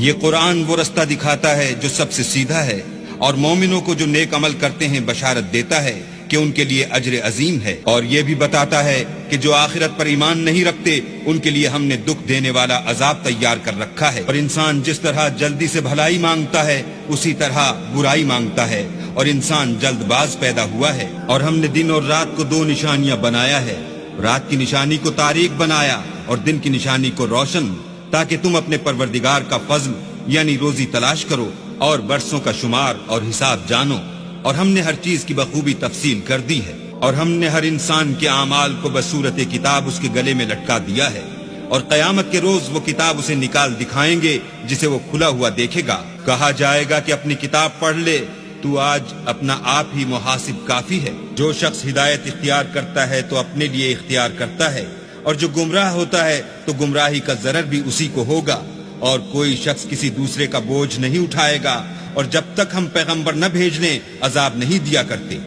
یہ قرآن وہ رستہ دکھاتا ہے جو سب سے سیدھا ہے، اور مومنوں کو جو نیک عمل کرتے ہیں بشارت دیتا ہے کہ ان کے لیے اجر عظیم ہے، اور یہ بھی بتاتا ہے کہ جو آخرت پر ایمان نہیں رکھتے ان کے لیے ہم نے دکھ دینے والا عذاب تیار کر رکھا ہے۔ اور انسان جس طرح جلدی سے بھلائی مانگتا ہے اسی طرح برائی مانگتا ہے، اور انسان جلد باز پیدا ہوا ہے۔ اور ہم نے دن اور رات کو دو نشانیاں بنایا ہے، رات کی نشانی کو تاریک بنایا اور دن کی نشانی کو روشن، تاکہ تم اپنے پروردگار کا فضل یعنی روزی تلاش کرو اور برسوں کا شمار اور حساب جانو۔ اور ہم نے ہر چیز کی بخوبی تفصیل کر دی ہے، اور ہم نے ہر انسان کے اعمال کو بصورت کتاب اس کے گلے میں لٹکا دیا ہے، اور قیامت کے روز وہ کتاب اسے نکال دکھائیں گے جسے وہ کھلا ہوا دیکھے گا۔ کہا جائے گا کہ اپنی کتاب پڑھ لے، تو آج اپنا آپ ہی محاسب کافی ہے۔ جو شخص ہدایت اختیار کرتا ہے تو اپنے لیے اختیار کرتا ہے، اور جو گمراہ ہوتا ہے تو گمراہی کا ضرر بھی اسی کو ہوگا، اور کوئی شخص کسی دوسرے کا بوجھ نہیں اٹھائے گا، اور جب تک ہم پیغمبر نہ بھیج لیں عذاب نہیں دیا کرتے۔